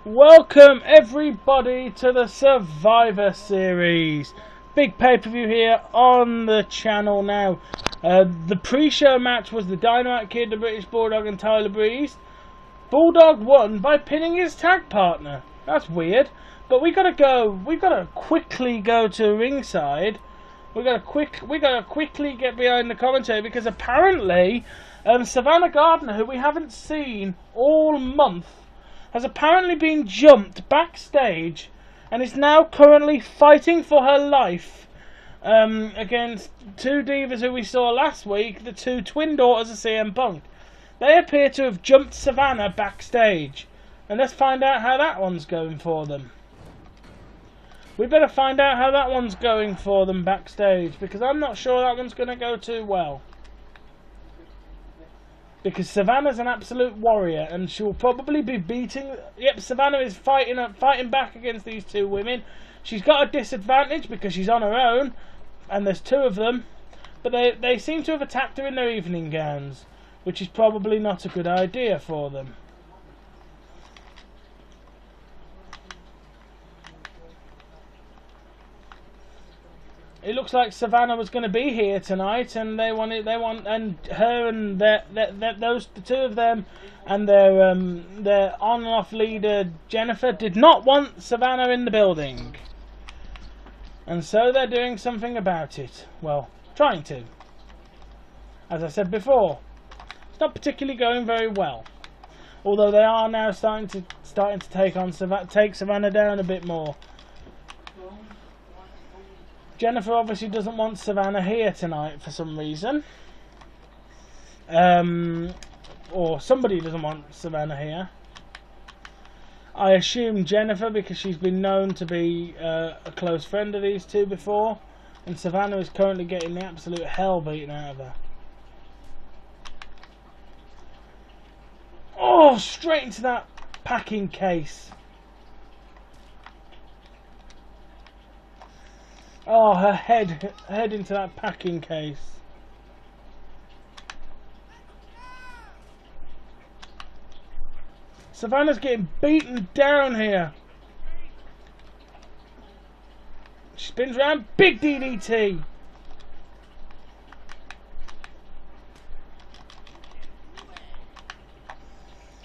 Welcome everybody to the Survivor Series. Big pay-per-view here on the channel now. The pre-show match was the Dynamite Kid, the British Bulldog and Tyler Breeze. Bulldog won by pinning his tag partner. That's weird. But we gotta quickly go to ringside. We gotta quickly get behind the commentary because apparently Savannah Gardner, who we haven't seen all month, has apparently been jumped backstage and is now currently fighting for her life against two divas who we saw last week, the two twin daughters of CM Punk. They appear to have jumped Savannah backstage, and let's find out how that one's going for them. We better find out how that one's going for them backstage, because I'm not sure that one's going to go too well. Because Savannah's an absolute warrior, and she'll probably be beating... Yep, Savannah is fighting back against these two women. She's got a disadvantage because she's on her own, and there's two of them. But they seem to have attacked her in their evening gowns, which is probably not a good idea for them. It looks like Savannah was going to be here tonight, and the two of them and their on and off leader Jennifer did not want Savannah in the building, and so they're doing something about it. Well, trying to. As I said before, it's not particularly going very well. Although they are now starting to take Savannah down a bit more. Jennifer obviously doesn't want Savannah here tonight for some reason. Or somebody doesn't want Savannah here. I assume Jennifer, because she's been known to be a close friend of these two before. And Savannah is currently getting the absolute hell beaten out of her. Oh, straight into that packing case. Oh, her head into that packing case. Savannah's getting beaten down here. She spins around, big DDT.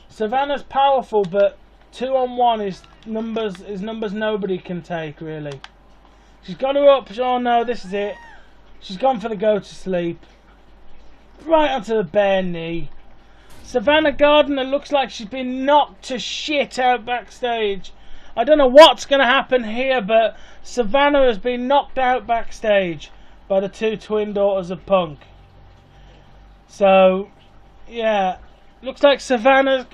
Savannah's powerful, but 2-on-1 is numbers nobody can take, really. She's got her up. Oh no, this is it. She's gone for the go to sleep. Right onto the bare knee. Savannah Gardner looks like she's been knocked to shit out backstage. I don't know what's going to happen here, but Savannah has been knocked out backstage by the two twin daughters of Punk. So, yeah. Looks like Savannah,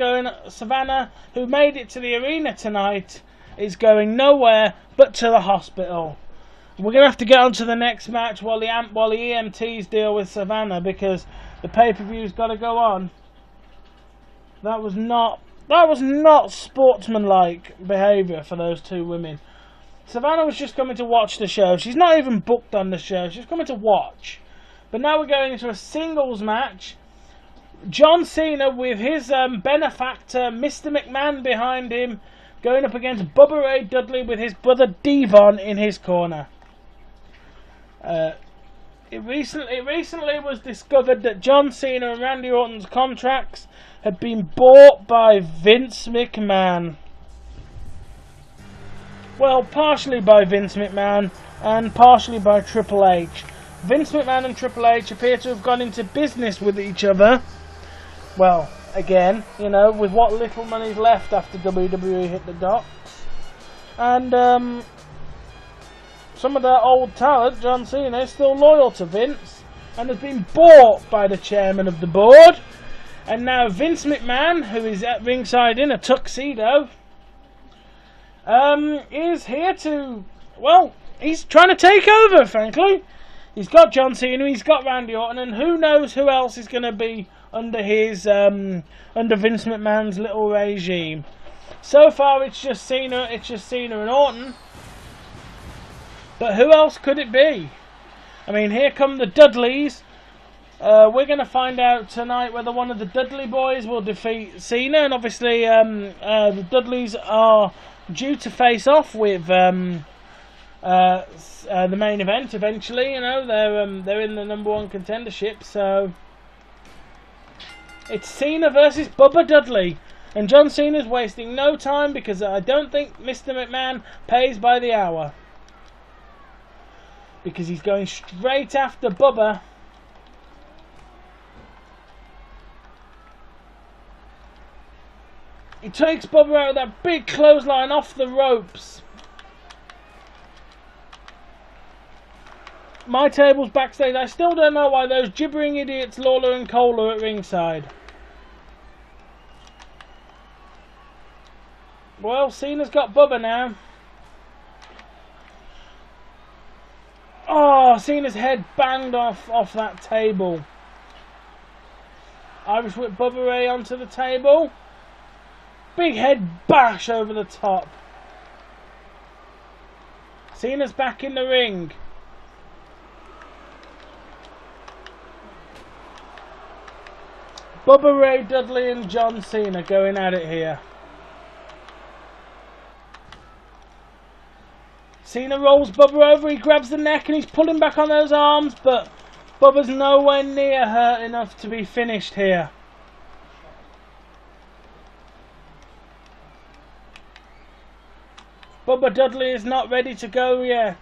who made it to the arena tonight, is going nowhere but to the hospital. We're going to have to get on to the next match while the EMTs deal with Savannah, because the pay-per-view's got to go on. That was not sportsmanlike behaviour for those two women. Savannah was just coming to watch the show. She's not even booked on the show. She's coming to watch. But now we're going into a singles match. John Cena with his benefactor, Mr. McMahon, behind him, going up against Bubba Ray Dudley with his brother Devon in his corner. It recently was discovered that John Cena and Randy Orton's contracts had been bought by Vince McMahon. Well, partially by Vince McMahon and partially by Triple H. Vince McMahon and Triple H appear to have gone into business with each other. Well, again, you know, with what little money's left after WWE hit the docks. And some of their old talent, John Cena, is still loyal to Vince and has been bought by the chairman of the board. And now Vince McMahon, who is at ringside in a tuxedo, is here to, well, he's trying to take over, frankly. He's got John Cena, he's got Randy Orton, and who knows who else is going to be under his, under Vince McMahon's little regime. So far it's just Cena and Orton. But who else could it be? I mean, here come the Dudleys. We're going to find out tonight whether one of the Dudley boys will defeat Cena, and obviously the Dudleys are due to face off with the main event eventually. You know, they're in the #1 contendership, so it's Cena versus Bubba Dudley, and John Cena's wasting no time because I don't think Mr. McMahon pays by the hour, because he's going straight after Bubba. He takes Bubba out of that big clothesline off the ropes. My table's backstage. I still don't know why those gibbering idiots Lawler and Cole are at ringside. Well, Cena's got Bubba now. Oh, Cena's head banged off that table. Irish whip Bubba Ray onto the table. Big head bash over the top. Cena's back in the ring. Bubba Ray Dudley and John Cena going at it here. Cena rolls Bubba over, he grabs the neck and he's pulling back on those arms, but Bubba's nowhere near hurt enough to be finished here. Bubba Dudley is not ready to go yet.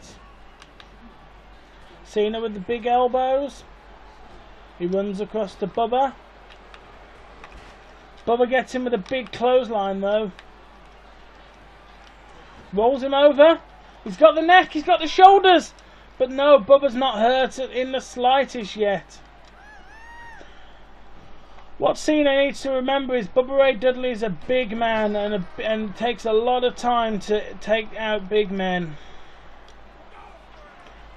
Cena with the big elbows. He runs across to Bubba. Bubba gets him with a big clothesline though. Rolls him over. He's got the neck, he's got the shoulders. But no, Bubba's not hurt in the slightest yet. What Cena needs to remember is Bubba Ray Dudley is a big man and takes a lot of time to take out big men.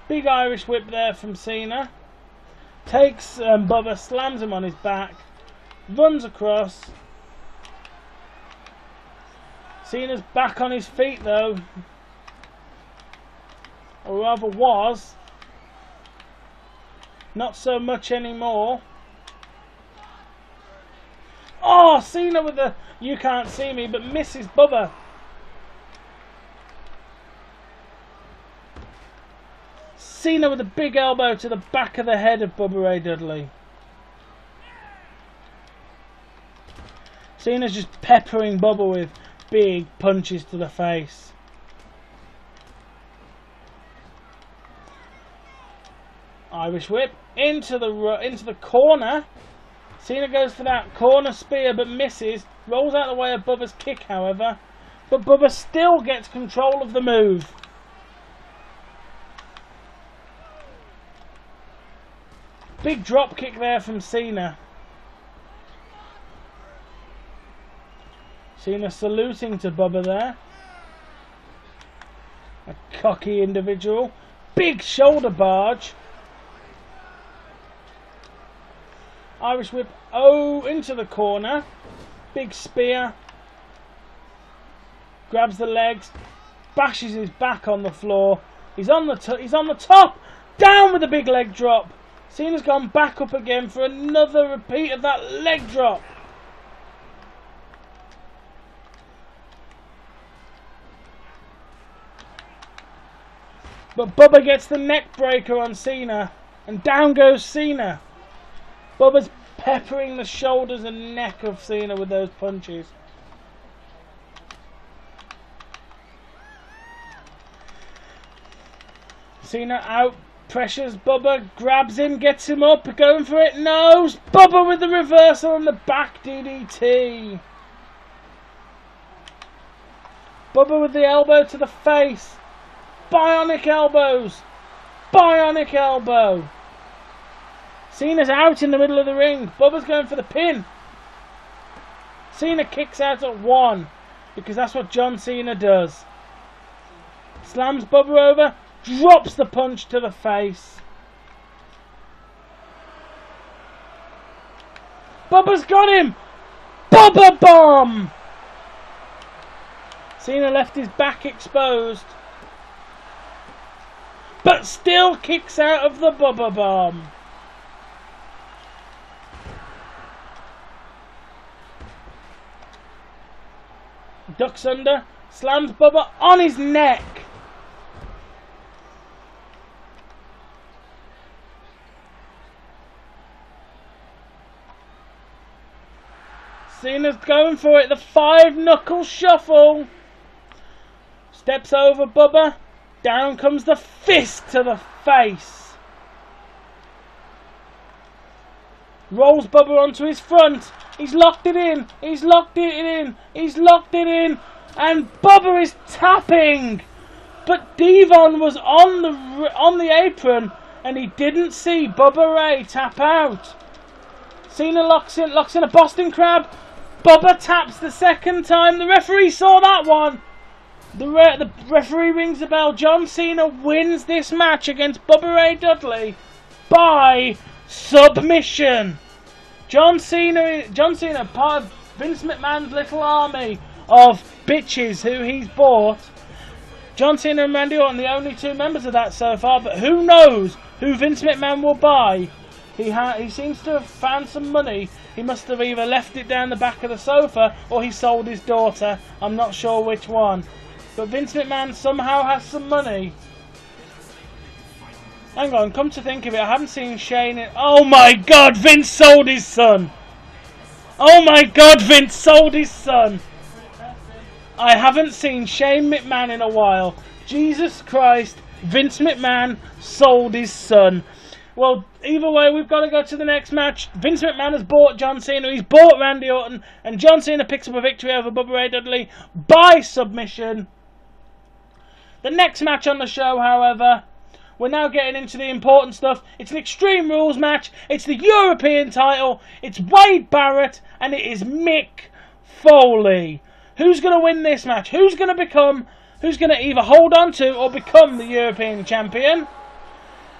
Big Irish whip there from Cena. Takes Bubba, slams him on his back. Runs across. Cena's back on his feet though. Or rather was. Not so much anymore. Oh, Cena with the "you can't see me," but misses Bubba. Cena with a big elbow to the back of the head of Bubba Ray Dudley. Cena's just peppering Bubba with big punches to the face. Irish whip into the corner. Cena goes for that corner spear but misses. Rolls out the way of Bubba's kick, however. But Bubba still gets control of the move. Big drop kick there from Cena. Cena saluting to Bubba there. A cocky individual. Big shoulder barge. Irish whip into the corner. Big spear. Grabs the legs. Bashes his back on the floor. He's on the top. Down with a big leg drop. Cena's gone back up again for another repeat of that leg drop. But Bubba gets the neck breaker on Cena. And down goes Cena. Bubba's peppering the shoulders and neck of Cena with those punches. Cena out pressures Bubba, grabs him, gets him up, going for it, no! Bubba with the reversal and the back DDT. Bubba with the elbow to the face. Bionic elbows. Bionic elbow. Cena's out in the middle of the ring. Bubba's going for the pin. Cena kicks out at 1 because that's what John Cena does. Slams Bubba over, drops the punch to the face. Bubba's got him. Bubba bomb. Cena left his back exposed, but still kicks out of the Bubba bomb. Ducks under, slams Bubba on his neck. Cena's going for it, the 5-knuckle shuffle. Steps over Bubba, down comes the fist to the face. Rolls Bubba onto his front. He's locked it in. He's locked it in. He's locked it in. And Bubba is tapping. But Devon was on the apron and he didn't see Bubba Ray tap out. Cena locks in a Boston Crab. Bubba taps the second time. The referee saw that one. The referee rings the bell. John Cena wins this match against Bubba Ray Dudley by submission. John Cena, part of Vince McMahon's little army of bitches who he's bought. John Cena and Randy Orton, the only 2 members of that so far, but who knows who Vince McMahon will buy. He seems to have found some money. He must have either left it down the back of the sofa or he sold his daughter. I'm not sure which one. But Vince McMahon somehow has some money. Hang on, come to think of it, I haven't seen Shane in... Oh my God, Vince sold his son! Oh my God, Vince sold his son! I haven't seen Shane McMahon in a while. Jesus Christ, Vince McMahon sold his son. Well, either way, we've got to go to the next match. Vince McMahon has bought John Cena, he's bought Randy Orton, and John Cena picks up a victory over Bubba Ray Dudley by submission. The next match on the show, however... We're now getting into the important stuff. It's an Extreme Rules match. It's the European title. It's Wade Barrett and it is Mick Foley. Who's going to win this match? Who's going to either hold on to or become the European champion?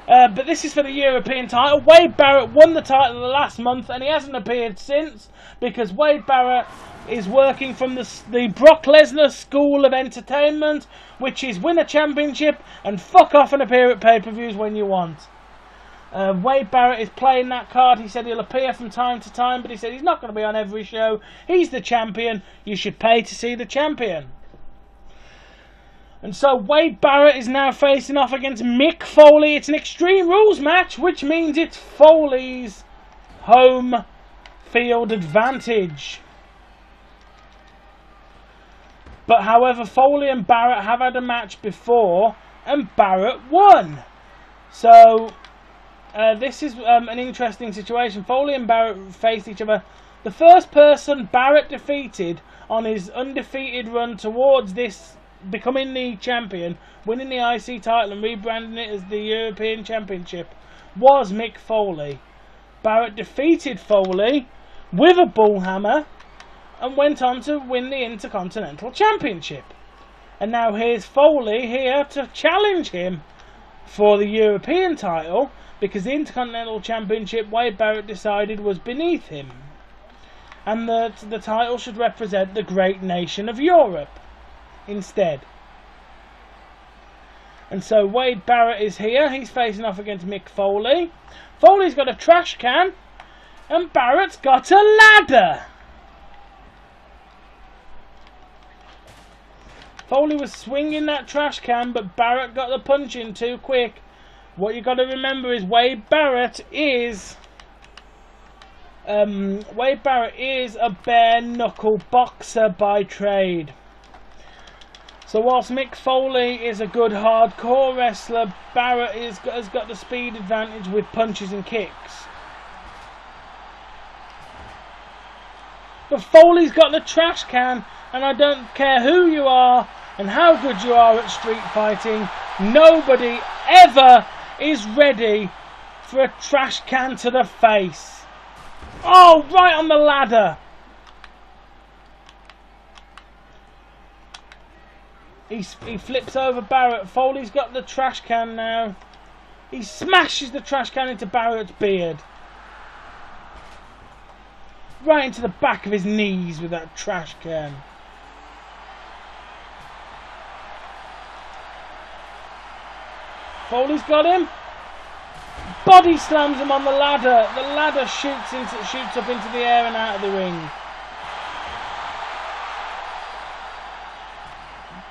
But this is for the European title. Wade Barrett won the title last month and he hasn't appeared since because Wade Barrett is working from the Brock Lesnar School of Entertainment, which is win a championship and fuck off and appear at pay-per-views when you want. Wade Barrett is playing that card. He said he'll appear from time to time, but he said he's not going to be on every show. He's the champion. You should pay to see the champion. And so Wade Barrett is now facing off against Mick Foley. It's an Extreme Rules match, which means it's Foley's home field advantage. But however, Foley and Barrett have had a match before, and Barrett won. So, this is an interesting situation. Foley and Barrett faced each other. The first person Barrett defeated on his undefeated run towards this becoming the champion, winning the IC title and rebranding it as the European Championship, was Mick Foley. Barrett defeated Foley with a bullhammer and went on to win the Intercontinental Championship. And now here's Foley here to challenge him for the European title because the Intercontinental Championship, Wade Barrett decided, was beneath him. And the title should represent the great nation of Europe instead. And so Wade Barrett is here. He's facing off against Mick Foley. Foley's got a trash can and Barrett's got a ladder. Foley was swinging that trash can, but Barrett got the punch in too quick. What you got to remember is Wade Barrett is a bare knuckle boxer by trade. So whilst Mick Foley is a good hardcore wrestler, Barrett has got the speed advantage with punches and kicks. But Foley's got the trash can, and I don't care who you are and how good you are at street fighting, nobody ever is ready for a trash can to the face. Oh, right on the ladder. He flips over Barrett. Foley's got the trash can now. He smashes the trash can into Barrett's beard. Right into the back of his knees with that trash can. Foley's got him. Body slams him on the ladder. The ladder shoots up into the air and out of the ring.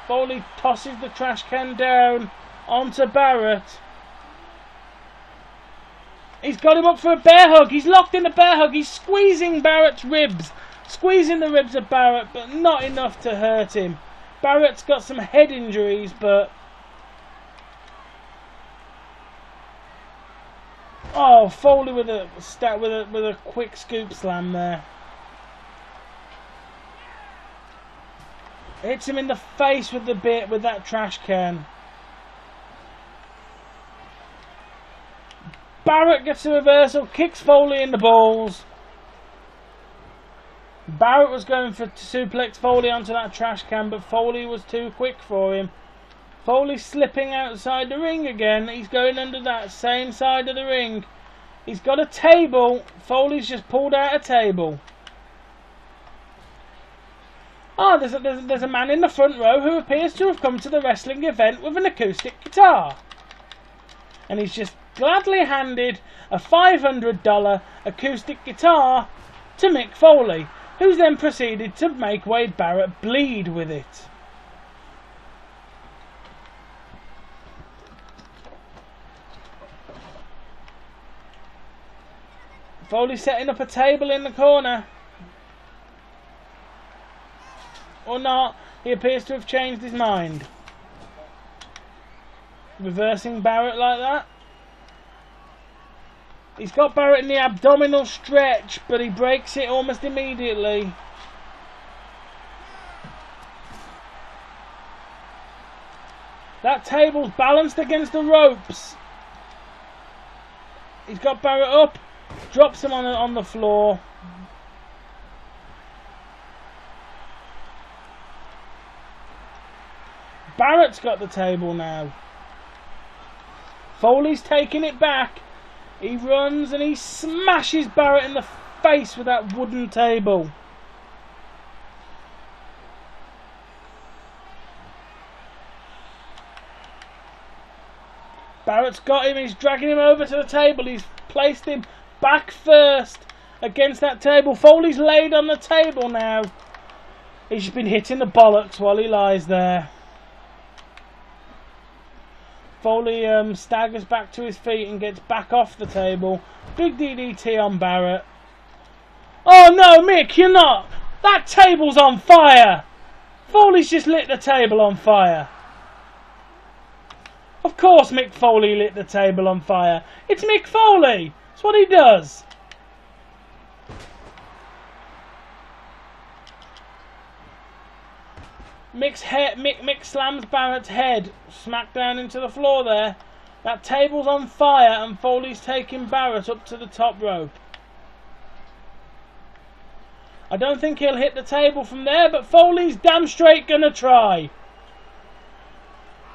Foley tosses the trash can down onto Barrett. He's got him up for a bear hug. He's locked in a bear hug. He's squeezing Barrett's ribs. Squeezing the ribs of Barrett, but not enough to hurt him. Barrett's got some head injuries, but... Oh, Foley with a quick scoop slam there. Hits him in the face with that trash can. Barrett gets a reversal, kicks Foley in the balls. Barrett was going to suplex Foley onto that trash can, but Foley was too quick for him. Foley slipping outside the ring again. He's going under that same side of the ring. He's got a table. Foley's just pulled out a table. Oh, there's a man in the front row who appears to have come to the wrestling event with an acoustic guitar. And he's just gladly handed a $500 acoustic guitar to Mick Foley, who's then proceeded to make Wade Barrett bleed with it. Foley setting up a table in the corner. Or not, he appears to have changed his mind. Reversing Barrett like that. He's got Barrett in the abdominal stretch, but he breaks it almost immediately. That table's balanced against the ropes. He's got Barrett up, drops him on the floor. Barrett's got the table now. Foley's taking it back. He runs and he smashes Barrett in the face with that wooden table. Barrett's got him. He's dragging him over to the table. He's placed him back first against that table. Foley's laid on the table now. He's just been hitting the bollocks while he lies there. Foley staggers back to his feet and gets back off the table. Big DDT on Barrett. Oh no, Mick, you're not! That table's on fire! Foley's just lit the table on fire. Of course Mick Foley lit the table on fire. It's Mick Foley! It's what he does. Mick slams Barrett's head smack down into the floor there. That table's on fire and Foley's taking Barrett up to the top rope. I don't think he'll hit the table from there, but Foley's damn straight gonna try.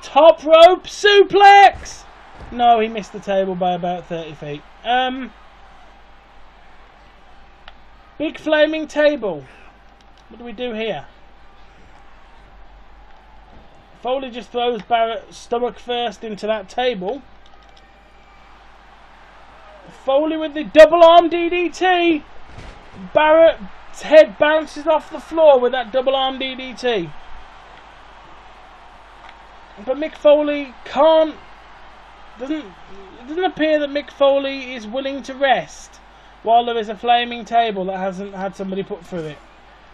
Top rope suplex! No, he missed the table by about 30 feet. Big flaming table. What do we do here? Foley just throws Barrett stomach first into that table. Foley with the double arm DDT. Barrett's head bounces off the floor with that double arm DDT. But Mick Foley can't. It doesn't appear that Mick Foley is willing to rest while there is a flaming table that hasn't had somebody put through it.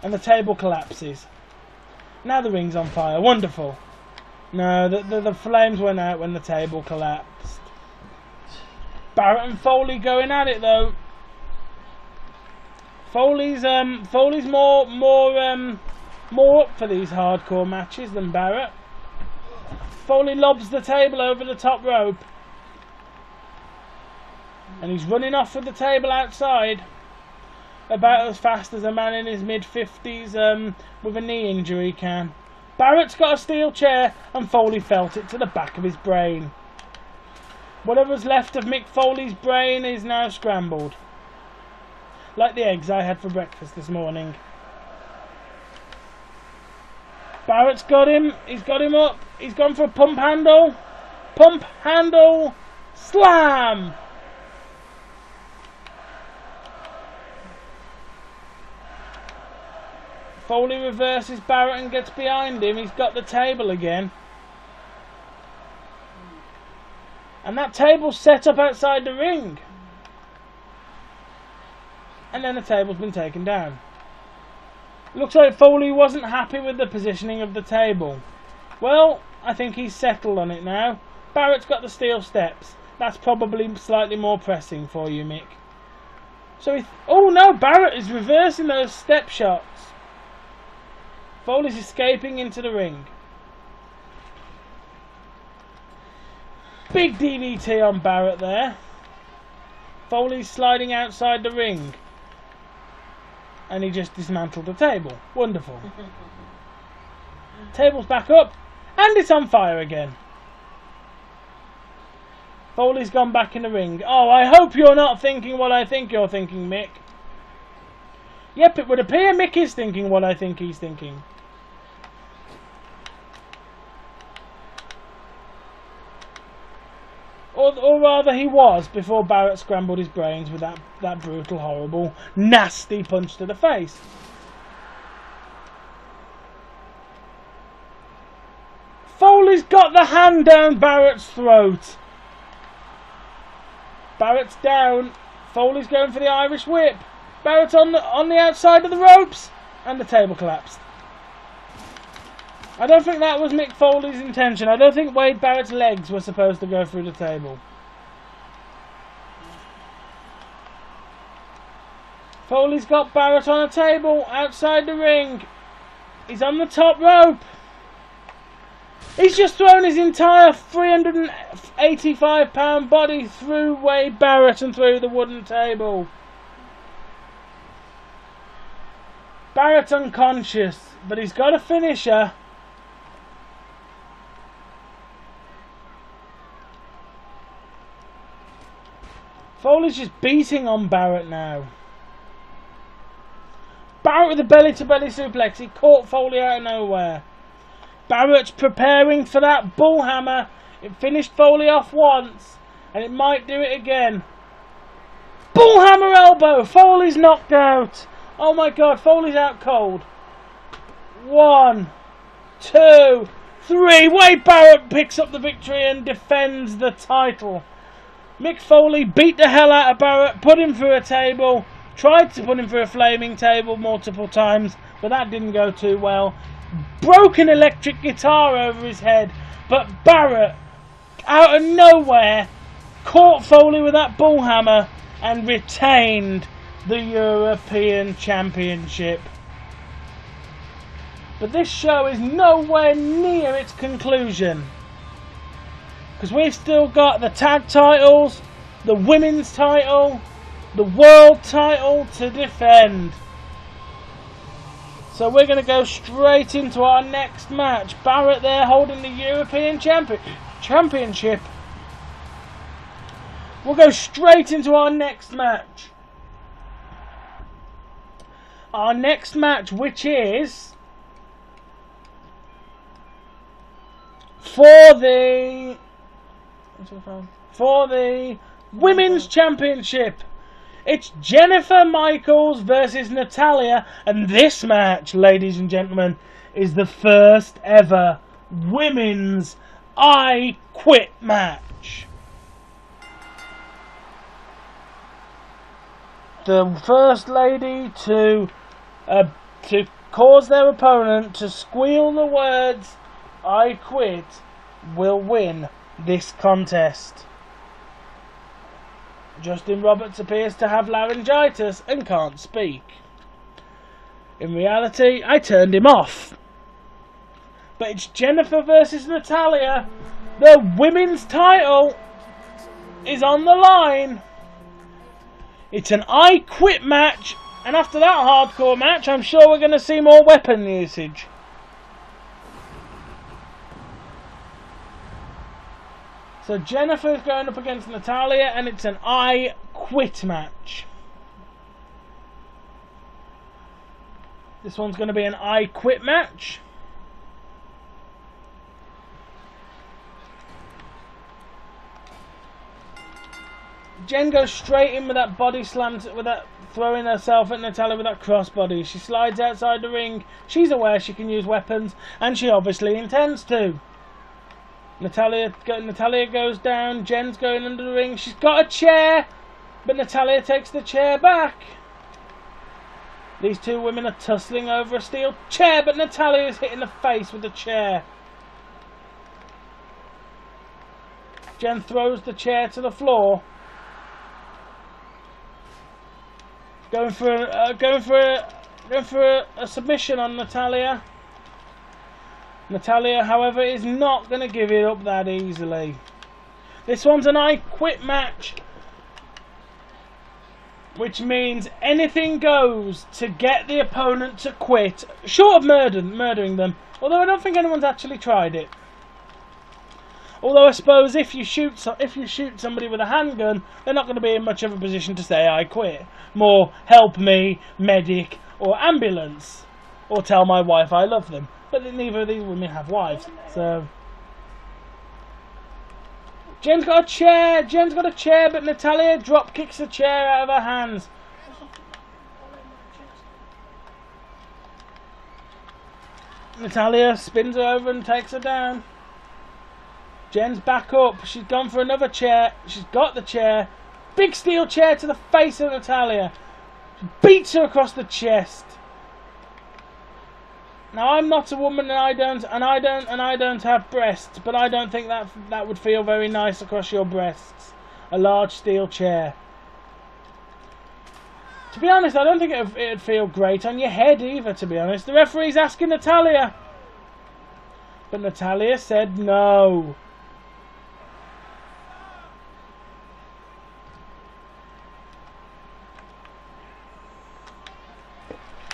And the table collapses. Now the ring's on fire. Wonderful. No, the flames went out when the table collapsed. Barrett and Foley going at it though. Foley's more up for these hardcore matches than Barrett. Foley lobs the table over the top rope. And he's running off with the table outside. About as fast as a man in his mid-50s with a knee injury can. Barrett's got a steel chair and Foley felt it to the back of his brain. Whatever's left of Mick Foley's brain is now scrambled. Like the eggs I had for breakfast this morning. Barrett's got him. He's got him up. He's gone for a pump handle. Pump handle. Slam. Foley reverses Barrett and gets behind him. He's got the table again. And that table's set up outside the ring. And then the table's been taken down. Looks like Foley wasn't happy with the positioning of the table. Well, I think he's settled on it now. Barrett's got the steel steps. That's probably slightly more pressing for you, Mick. So oh no, Barrett is reversing those step shots. Foley's escaping into the ring. Big DDT on Barrett there. Foley's sliding outside the ring. And he just dismantled the table. Wonderful. Table's back up. And it's on fire again. Foley's gone back in the ring. Oh, I hope you're not thinking what I think you're thinking, Mick. Yep, it would appear Mick is thinking what I think he's thinking. Or rather he was, before Barrett scrambled his brains with that brutal, horrible, nasty punch to the face. Foley's got the hand down Barrett's throat. Barrett's down. Foley's going for the Irish whip. Barrett's on the outside of the ropes. And the table collapsed. I don't think that was Mick Foley's intention. I don't think Wade Barrett's legs were supposed to go through the table. Foley's got Barrett on a table outside the ring. He's on the top rope. He's just thrown his entire 385-pound body through Wade Barrett and through the wooden table. Barrett's unconscious, but he's got a finisher. Foley's just beating on Barrett now. Barrett with a belly-to-belly suplex. He caught Foley out of nowhere. Barrett's preparing for that bullhammer. It finished Foley off once, and it might do it again. Bullhammer elbow. Foley's knocked out. Oh my God, Foley's out cold. 1, 2, 3. Wade Barrett picks up the victory and defends the title. Mick Foley beat the hell out of Barrett, put him through a table, tried to put him through a flaming table multiple times, but that didn't go too well. Broke an electric guitar over his head, but Barrett, out of nowhere, caught Foley with that bullhammer and retained the European Championship. But this show is nowhere near its conclusion, because we've still got the tag titles, the women's title, the world title to defend. So we're going to go straight into our next match. Barrett there holding the European Championship. We'll go straight into our next match. Our next match, which is for the Women's Championship. It's Jennifer Michaels versus Natalia, and this match, ladies and gentlemen, is the first ever women's I Quit match. The first lady to cause their opponent to squeal the words "I quit" will win this contest. Justin Roberts appears to have laryngitis and can't speak. In reality, I turned him off. But it's Jennifer versus Natalia. The women's title is on the line. It's an I Quit match, and after that hardcore match, I'm sure we're going to see more weapon usage. So Jennifer's going up against Natalia, and it's an I Quit match. This one's going to be an I Quit match. Jen goes straight in with that body slam, with that throwing herself at Natalya with that crossbody. She slides outside the ring. She's aware she can use weapons, and she obviously intends to. Natalya goes down. Jen's going under the ring. She's got a chair, but Natalya takes the chair back. These two women are tussling over a steel chair, but Natalya is hit in the face with the chair. Jen throws the chair to the floor. Going for a submission on Natalya. Natalya, however, is not going to give it up that easily. This one's an I Quit match, which means anything goes to get the opponent to quit, short of murdering them. Although I don't think anyone's actually tried it. Although I suppose if you shoot somebody with a handgun, they're not going to be in much of a position to say I quit. More help me, medic, or ambulance, or tell my wife I love them. But neither of these women have wives, so. Jen's got a chair, but Natalya drop kicks the chair out of her hands. Natalya spins her over and takes her down. Jen's back up. She's gone for another chair. She's got the chair. Big steel chair to the face of Natalya. She beats her across the chest. Now I'm not a woman, and I don't have breasts, but I don't think that would feel very nice across your breasts. A large steel chair. To be honest, I don't think it'd feel great on your head either. To be honest, the referee's asking Natalya, but Natalya said no.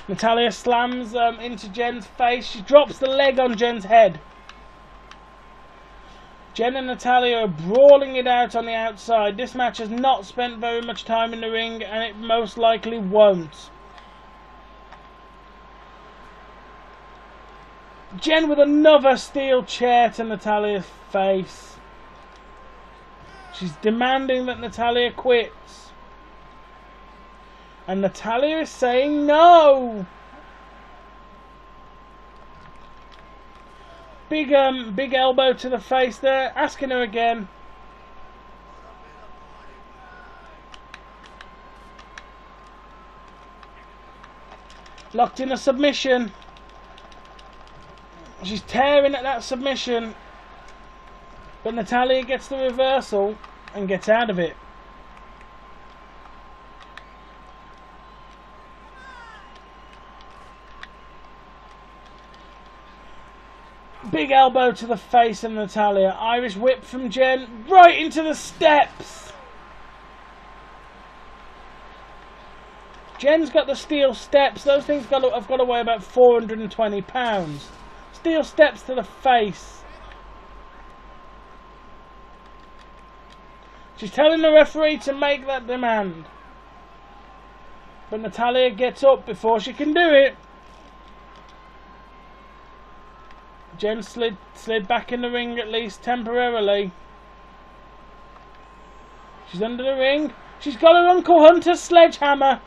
Natalya slams into Jen's face. She drops the leg on Jen's head. Jen and Natalya are brawling it out on the outside. This match has not spent very much time in the ring, and it most likely won't. Jen with another steel chair to Natalya's face. She's demanding that Natalya quits. And Natalya is saying no. Big elbow to the face there, asking her again. Locked in a submission. She's tearing at that submission. But Natalya gets the reversal and gets out of it. Big elbow to the face of Natalya. Irish whip from Jen right into the steps. Jen's got the steel steps. Those things have got to weigh about 420 pounds. Steel steps to the face. She's telling the referee to make that demand. But Natalya gets up before she can do it. Jen slid back in the ring, at least temporarily. She's under the ring. She's got her Uncle Hunter's sledgehammer.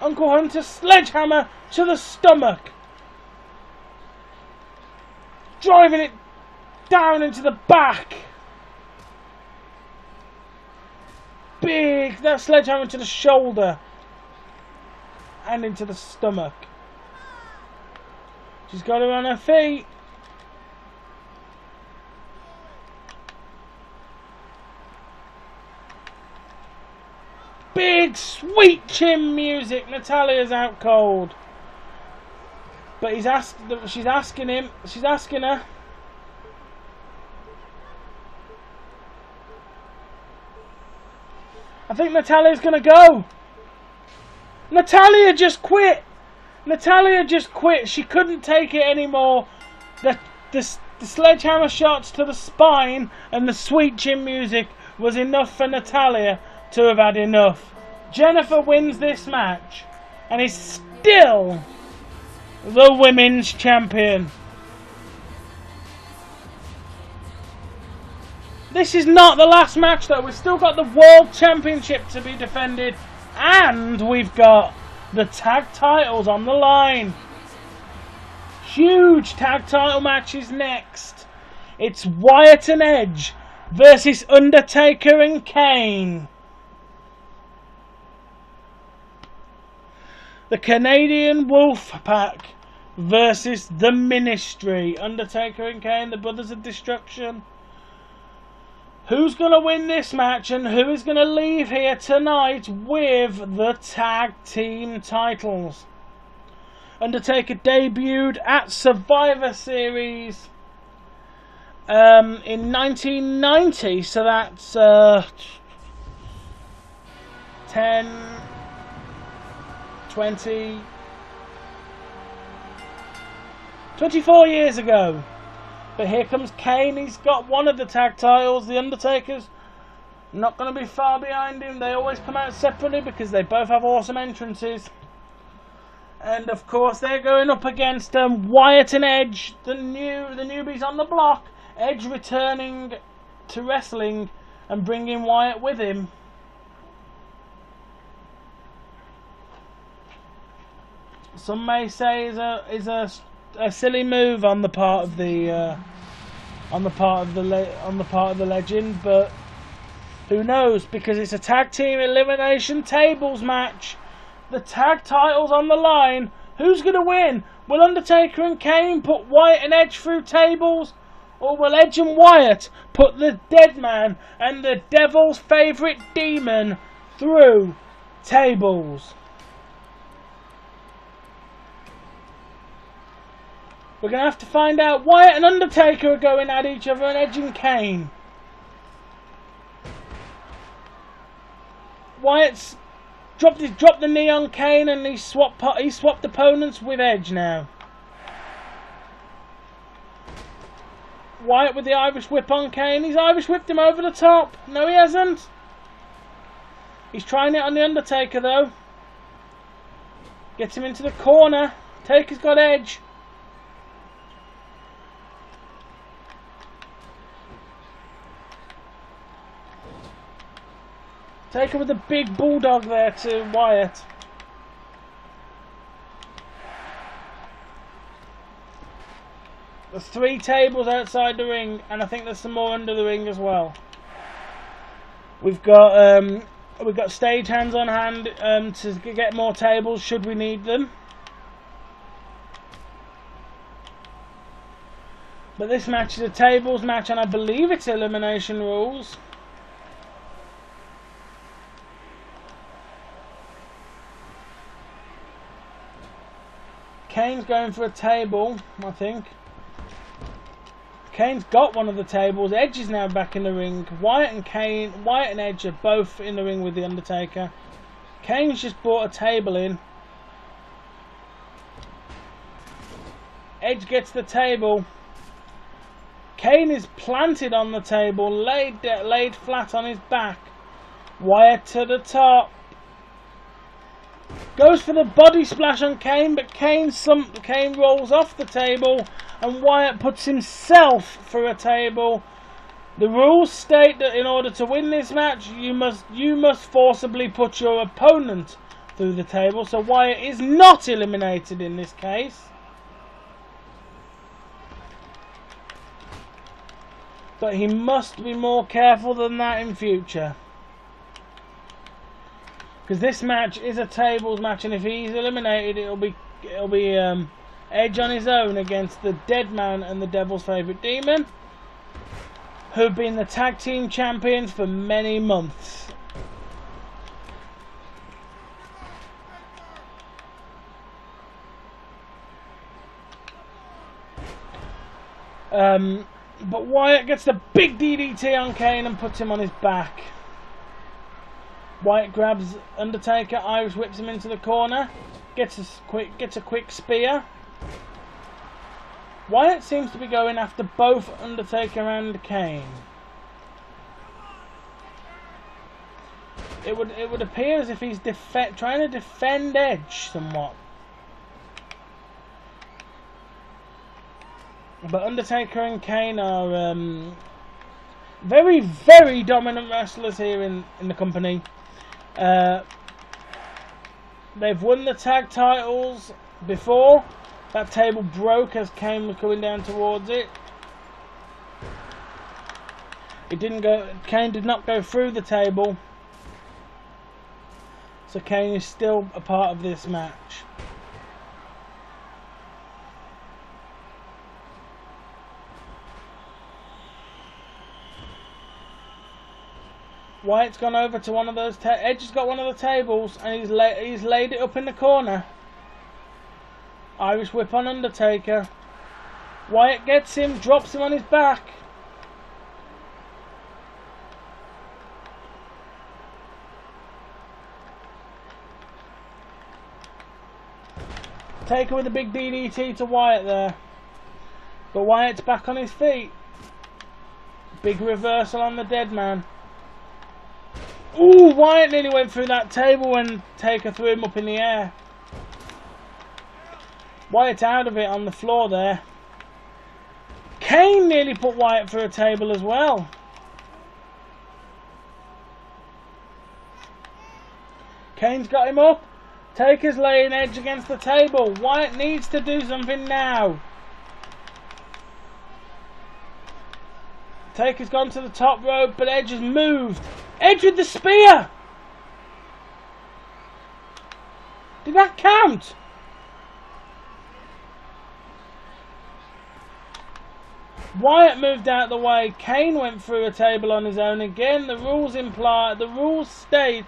Uncle Hunter's sledgehammer to the stomach. Driving it down into the back. Big, that sledgehammer to the shoulder. And into the stomach. She's got her on her feet. Big sweet chin music. Natalya's out cold. But she's asking her. I think Natalya's gonna go. Natalya just quit. Natalya just quit. She couldn't take it anymore. The sledgehammer shots to the spine and the sweet chin music was enough for Natalya to have had enough. Jennifer wins this match and is still the women's champion. This is not the last match though. We've still got the World Championship to be defended. And we've got the tag titles on the line. Huge tag title matches next. It's Wyatt and Edge versus Undertaker and Kane. The Canadian Wolfpack versus the Ministry. Undertaker and Kane, the Brothers of Destruction. Who's going to win this match and who is going to leave here tonight with the tag team titles? Undertaker debuted at Survivor Series in 1990, so that's 10, 20, 24 years ago. But here comes Kane. He's got one of the tag titles. The Undertaker's not going to be far behind him. They always come out separately because they both have awesome entrances. And of course they're going up against Wyatt and Edge, the newbies on the block. Edge returning to wrestling and bringing Wyatt with him. Some may say is a silly move on the part of the legend, but who knows? Because it's a tag team elimination tables match. The tag titles on the line. Who's going to win? Will Undertaker and Kane put Wyatt and Edge through tables, or will Edge and Wyatt put the Dead Man and the Devil's favourite demon through tables? We're going to have to find out. Wyatt and Undertaker are going at each other, and Edge and Kane. Wyatt's dropped the knee on Kane, and he swapped opponents with Edge now. Wyatt with the Irish whip on Kane. He's Irish whipped him over the top. No, he hasn't. He's trying it on the Undertaker though. Gets him into the corner. Taker's got Edge. Taker with a big bulldog there to Wyatt. There's 3 tables outside the ring, and I think there's some more under the ring as well. We've got stagehands on hand to get more tables should we need them. But this match is a tables match, and I believe it's elimination rules. Kane's going for a table, I think. Kane's got one of the tables. Edge is now back in the ring. Wyatt and Edge are both in the ring with the Undertaker. Kane's just brought a table in. Edge gets the table. Kane is planted on the table, laid flat on his back. Wyatt to the top. Goes for the body splash on Kane, but Kane rolls off the table, and Wyatt puts himself through a table. The rules state that in order to win this match, you must forcibly put your opponent through the table. So Wyatt is not eliminated in this case. But he must be more careful than that in future. Because this match is a tables match, and if he's eliminated, it'll be Edge on his own against the Dead Man and the Devil's favourite demon, who've been the tag team champions for many months. But Wyatt gets the big DDT on Kane and puts him on his back. Wyatt grabs Undertaker, Irish whips him into the corner, gets a quick spear. Wyatt seems to be going after both Undertaker and Kane. It would appear as if he's trying to defend Edge somewhat. But Undertaker and Kane are Very, very dominant wrestlers here in the company. They've won the tag titles before. That table broke as Kane was coming down towards it. It didn't go. Kane did not go through the table, so Kane is still a part of this match. Wyatt's gone over to one of those. Edge has got one of the tables and he's laid it up in the corner. Irish whip on Undertaker. Wyatt gets him, drops him on his back. Taker with a big DDT to Wyatt there. But Wyatt's back on his feet. Big reversal on the dead man. Ooh, Wyatt nearly went through that table when Taker threw him up in the air. Wyatt out of it on the floor there. Kane nearly put Wyatt through a table as well. Kane's got him up. Taker's laying Edge against the table. Wyatt needs to do something now. Taker's gone to the top rope, but Edge has moved. Edge with the spear! Did that count? Wyatt moved out of the way. Kane went through a table on his own. Again, the rules state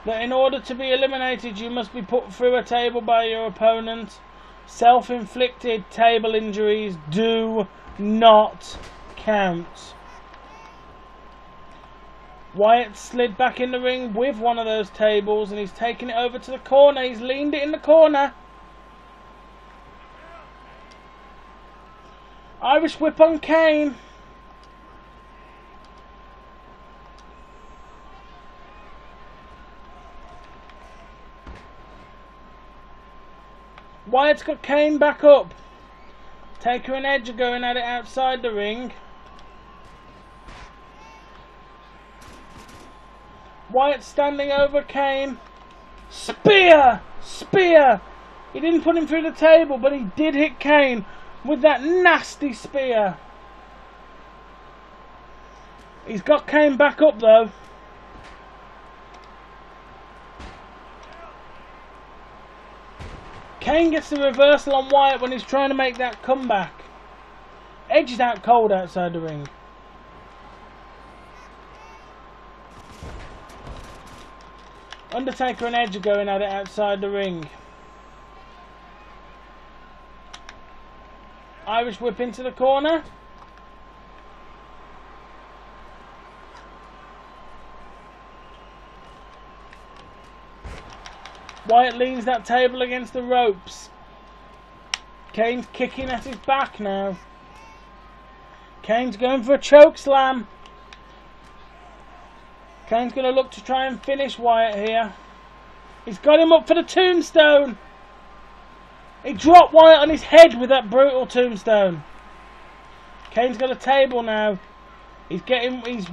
that in order to be eliminated, you must be put through a table by your opponent. Self-inflicted table injuries do not count. Wyatt slid back in the ring with one of those tables and he's taking it over to the corner. He's leaned it in the corner. Irish whip on Kane. Wyatt's got Kane back up. Taker and Edge are going at it outside the ring. Wyatt standing over Kane. Spear! Spear! He didn't put him through the table, but he did hit Kane with that nasty spear. He's got Kane back up though. Kane gets the reversal on Wyatt when he's trying to make that comeback. Edge is out cold outside the ring. Undertaker and Edge are going at it outside the ring. Irish whip into the corner. Wyatt leans that table against the ropes. Kane's kicking at his back now. Kane's going for a choke slam. Kane's going to look to try and finish Wyatt here. He's got him up for the tombstone. He dropped Wyatt on his head with that brutal tombstone. Kane's got a table now. He's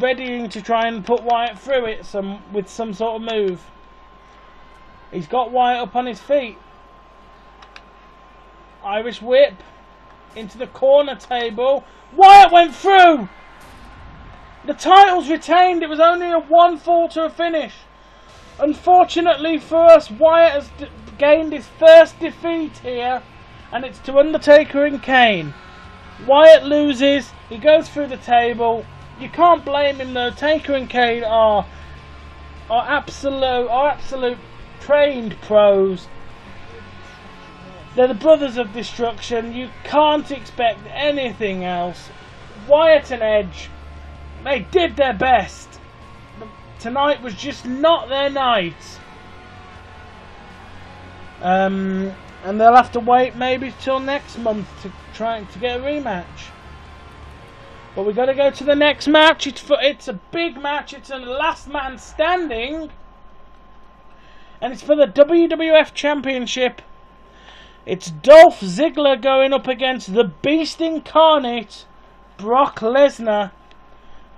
readying to try and put Wyatt through it with some sort of move. He's got Wyatt up on his feet. Irish whip into the corner table. Wyatt went through. The title's retained. It was only a 1 fall to a finish. Unfortunately for us, Wyatt has gained his first defeat here, and it's to Undertaker and Kane. Wyatt loses. He goes through the table. You can't blame him though. Taker and Kane are absolute trained pros. They're the brothers of destruction. You can't expect anything else. Wyatt and Edge, they did their best. But tonight was just not their night. And they'll have to wait maybe till next month to try to get a rematch. But we've got to go to the next match. It's a big match. It's a last man standing. And it's for the WWF Championship. It's Dolph Ziggler going up against the Beast Incarnate, Brock Lesnar.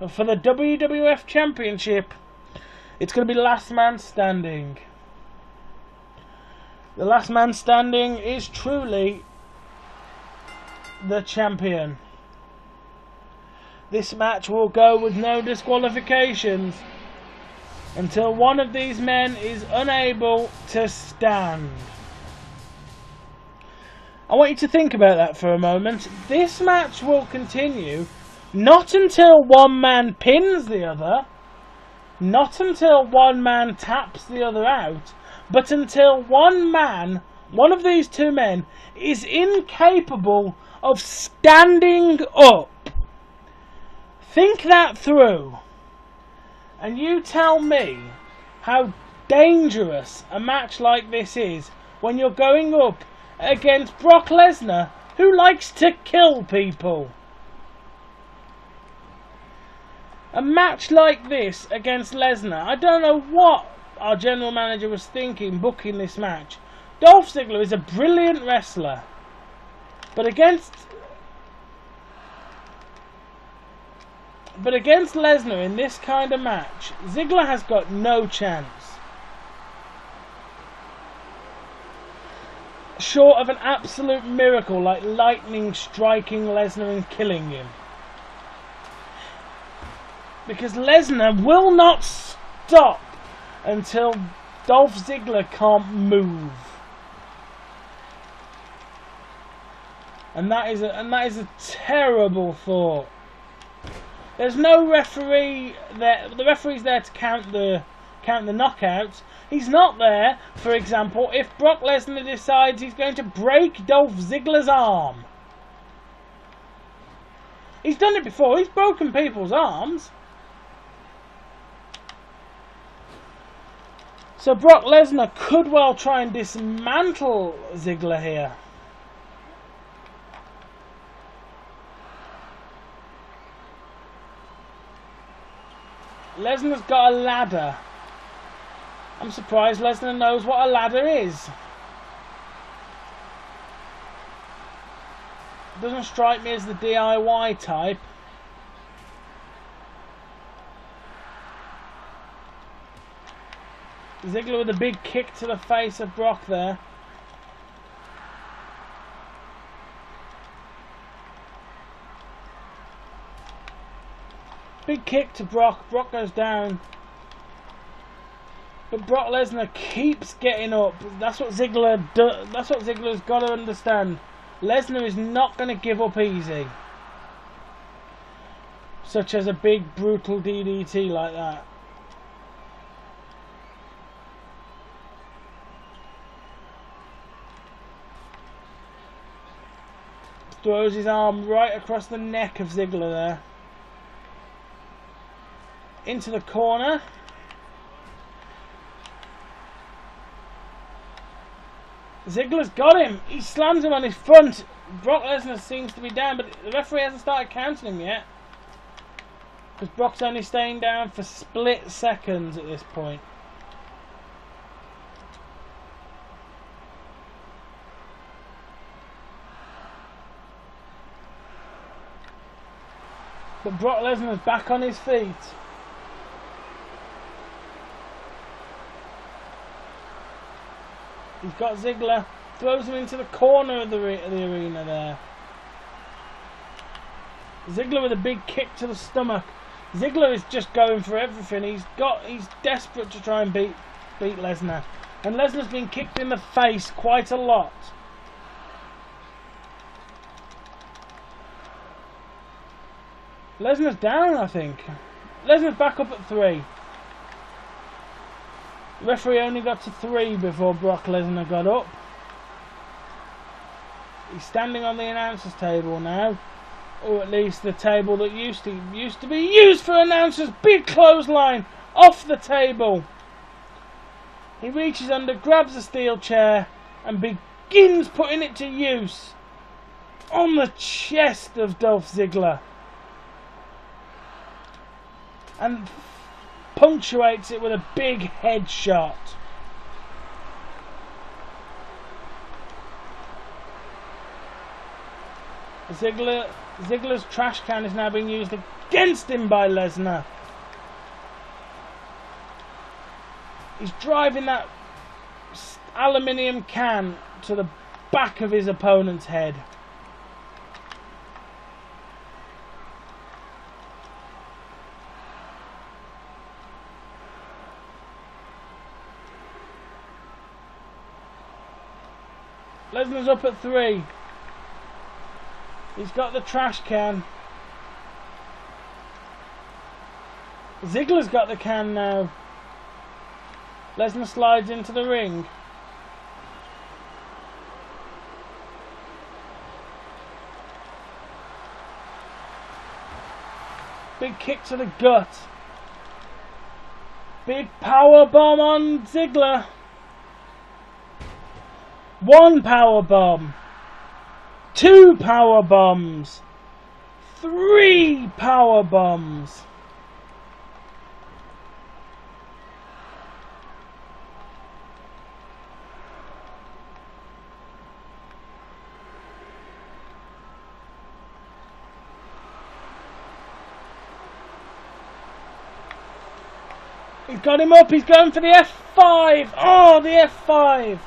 for the WWF Championship, it's going to be last man standing. The last man standing is truly the champion. This match will go with no disqualifications until one of these men is unable to stand. I want you to think about that for a moment. This match will continue not until one man pins the other, not until one man taps the other out, but until one of these two men, is incapable of standing up. Think that through, and you tell me how dangerous a match like this is when you're going up against Brock Lesnar, who likes to kill people. A match like this against Lesnar, I don't know what our general manager was thinking booking this match. Dolph Ziggler is a brilliant wrestler, but against Lesnar in this kind of match, Ziggler has got no chance. Short of an absolute miracle like lightning striking Lesnar and killing him. Because Lesnar will not stop until Dolph Ziggler can't move. And that is a terrible thought. There's no referee there. The referee's there to count the knockouts. He's not there, for example, if Brock Lesnar decides he's going to break Dolph Ziggler's arm. He's done it before. He's broken people's arms. So Brock Lesnar could well try and dismantle Ziggler here. Lesnar's got a ladder. I'm surprised Lesnar knows what a ladder is. Doesn't strike me as the DIY type. Ziggler with a big kick to the face of Brock there. Big kick to Brock. Brock goes down. But Brock Lesnar keeps getting up. That's what Ziggler does. That's what Ziggler's got to understand. Lesnar is not going to give up easy. Such as a big brutal DDT like that. Throws his arm right across the neck of Ziggler there. Into the corner. Ziggler's got him. He slams him on his front. Brock Lesnar seems to be down, but the referee hasn't started counting him yet. Because Brock's only staying down for split seconds at this point. But Brock Lesnar's back on his feet. He's got Ziggler, throws him into the corner of the arena there. Ziggler with a big kick to the stomach. Ziggler is just going for everything. He's desperate to try and beat Lesnar. And Lesnar's been kicked in the face quite a lot. Lesnar's down, I think. Lesnar's back up at 3. The referee only got to 3 before Brock Lesnar got up. He's standing on the announcer's table now. Or at least the table that used to be used for announcers. Big clothesline off the table. He reaches under, grabs a steel chair and begins putting it to use on the chest of Dolph Ziggler. And punctuates it with a big headshot. Ziggler's trash can is now being used against him by Lesnar. He's driving that aluminium can to the back of his opponent's head. Lesnar's up at 3. He's got the trash can. Ziggler's got the can now. Lesnar slides into the ring. Big kick to the gut. Big power bomb on Ziggler. 1 power bomb. 2 power bombs. 3 power bombs. He's got him up, he's going for the F5! Oh, the F5!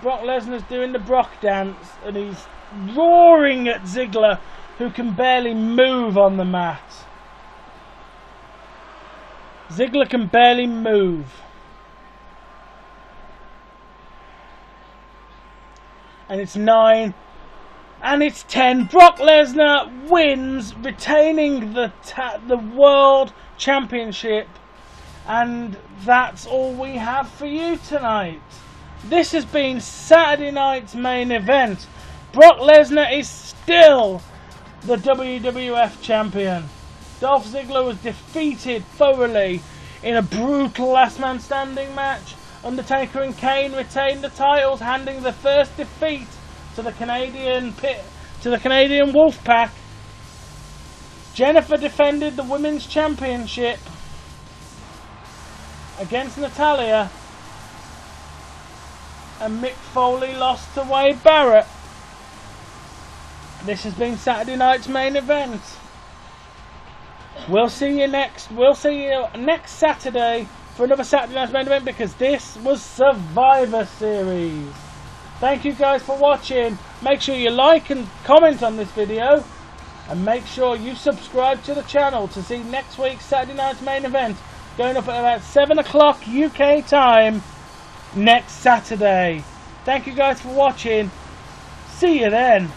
Brock Lesnar's doing the Brock dance and he's roaring at Ziggler, who can barely move on the mat. Ziggler can barely move. And it's 9. And it's 10. Brock Lesnar wins, retaining the World Championship. And that's all we have for you tonight. This has been Saturday night's main event. Brock Lesnar is still the WWF champion. Dolph Ziggler was defeated thoroughly in a brutal last man standing match. Undertaker and Kane retained the titles, handing the first defeat to the Canadian Wolfpack. Jennifer defended the Women's Championship against Natalya, and Mick Foley lost to Wade Barrett. This has been Saturday night's main event. We'll see you next Saturday for another Saturday night's main event, because this was Survivor Series. Thank you guys for watching. Make sure you like and comment on this video, and make sure you subscribe to the channel to see next week's Saturday night's main event, going up at about 7 o'clock UK time next Saturday. Thank you guys for watching. See you then.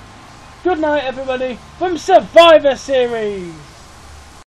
Good night everybody from Survivor Series.